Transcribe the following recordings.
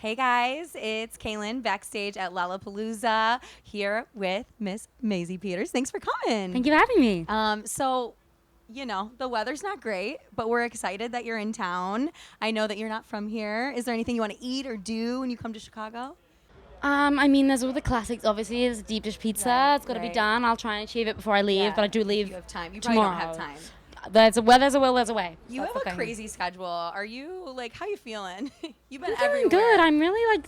Hey guys, it's Kaelin backstage at Lollapalooza here with Miss Maisie Peters. Thanks for coming. Thank you for having me. The weather's not great, but we're excited that you're in town. I know that you're not from here. Is there anything you want to eat or do when you come to Chicago? There's all the classics. Obviously, there's deep dish pizza. Right, It's got to be right. done. I'll try and achieve it before I leave, but I do leave You have time. You probably tomorrow. don't have time. There's a will, there's a way. You That's have the a thing. crazy schedule. Are you how you feeling? You've been I'm doing everywhere. good. I'm really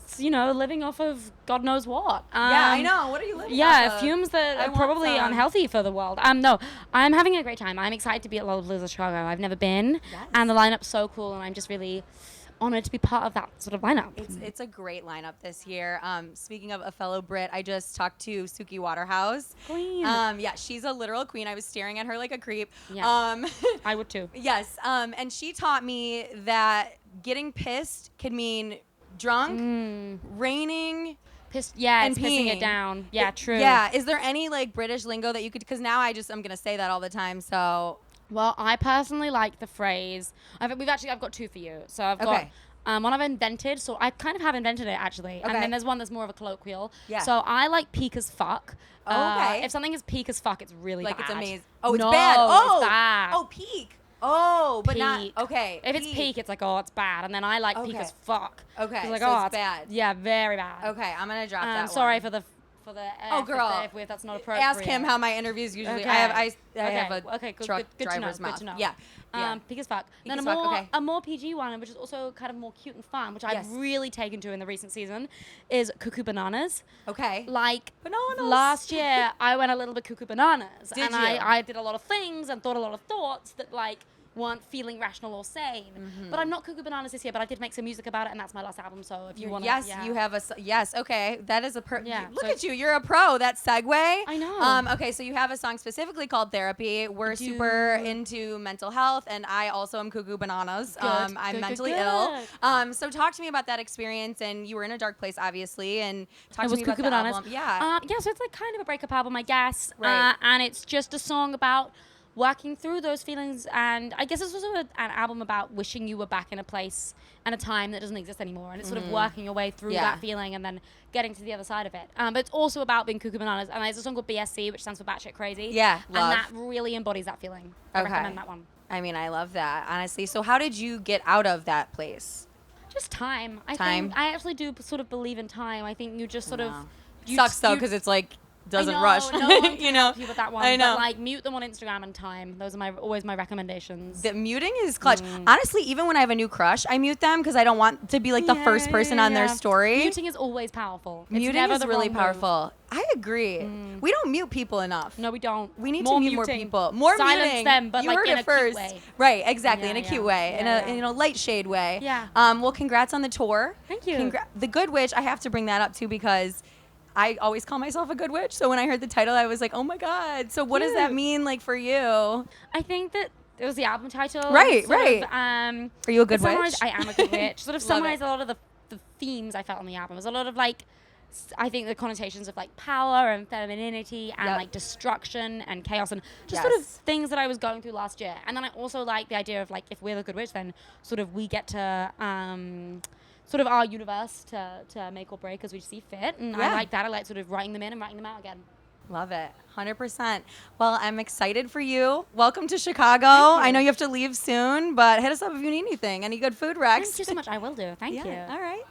living off of God knows what. Yeah, I know. What are you living Yeah, off of? fumes that I are want probably some. unhealthy for the world. No, I'm having a great time. I'm excited to be at Lollapalooza Chicago. I've never been, Yes. and the lineup's so cool, and I'm just really honored to be part of that sort of lineup. It's a great lineup this year. Speaking of a fellow Brit, I just talked to Suki Waterhouse. Queen. Yeah, she's a literal queen. I was staring at her like a creep. Yeah. I would too. Yes. And she taught me that getting pissed can mean drunk, raining. It's pissing peeing. it down. Yeah, true. Yeah. Is there any British lingo that you could? Because now I'm gonna say that all the time. So Well, I personally like the phrase. I've got two for you. So I've got Okay. one I've invented. So I kind of have invented it actually. Okay. And then there's one that's more of a colloquial. Yeah. So I like peak as fuck. Okay. If something is peak as fuck, it's really bad. it's amazing. Oh, it's No, bad. Oh, it's bad. Oh, peak. Oh, but not Peak. okay. If it's peak, it's like, oh, it's bad. And then I like peak Okay. as fuck. Okay, It's like, so oh, it's bad. Yeah, very bad. Okay, I'm gonna drop that. Sorry one. for the Oh, girl. if that's not appropriate. Ask him how my interviews usually. Okay. I have Okay, good, truck good to know, driver's good mouth. to know. Yeah. Peak as fuck. Peak Then as a fuck, more okay. a more PG one, which is also kind of more cute and fun, which Yes. I've really taken to in the recent season, is cuckoo bananas. Okay. Like Bananas. last year, I went a little bit cuckoo bananas, Did and you? I did a lot of things and thought a lot of thoughts that weren't feeling rational or sane. But I'm not cuckoo bananas this year, but I did make some music about it, and that's my last album. So if you want to, Yes, you have yes. Okay, that is a Yeah, Look so- at you. You're a pro. That segue. I know. Okay, so you have a song specifically called Therapy. We're super into mental health, and I also am cuckoo bananas. Good, I'm good, mentally good. ill. So talk to me about that experience. And you were in a dark place, obviously. And talk It to was me about Cuckoo the Bananas. album. Yeah. So it's kind of a breakup album, I guess. Right. And it's just a song about working through those feelings. And I guess it's also an album about wishing you were back in a place and a time that doesn't exist anymore. And it's sort of working your way through Yeah. that feeling and then getting to the other side of it. But it's also about being cuckoo bananas. And there's a song called BSC, which stands for batshit crazy. Yeah, love. And that really embodies that feeling. I Okay. recommend that one. I mean, I love that, honestly. So how did you get out of that place? Just time. I Time. think I actually do sort of believe in time. I think you just sort of... you Sucks though, you- because it's doesn't I know, rush. No one can you know, help you with that one. I know. But mute them on Instagram and time. Those are always my recommendations. The muting is clutch. Honestly, even when I have a new crush, I mute them because I don't want to be the first person on their story. Muting is always powerful. It's Muting never is the really wrong move. powerful. I agree. We don't mute people enough. No, we don't. We need More to mute more muting. people. More Silence muting. them, but you like heard in it a first. cute way. Right, exactly, in a Yeah, cute yeah. way, Yeah, in a light shade way. Yeah. Well, congrats on the tour. Thank you. The Good Witch. I have to bring that up too because I always call myself a good witch. So when I heard the title, I was like, oh my god. So what does that Cute. mean for you? I think that it was the album title. Right, sort right. Of, Are you a good it summarized- witch? I am a good witch. Sort of Love summarized it. a lot of the themes I felt on the album. There's a lot of I think the connotations of power and femininity and Yep. destruction and chaos and just sort of Yes. things that I was going through last year. And then I also like the idea of if we're the good witch, then sort of we get to sort of our universe to make or break as we see fit. And Yeah. I like that. I like sort of writing them in and writing them out again. Love it. 100%. Well, I'm excited for you. Welcome to Chicago. Thank you. I know you have to leave soon, but hit us up if you need anything. Any good food, Rex? Thank you so much. I will do. Thank Yeah. you. All right.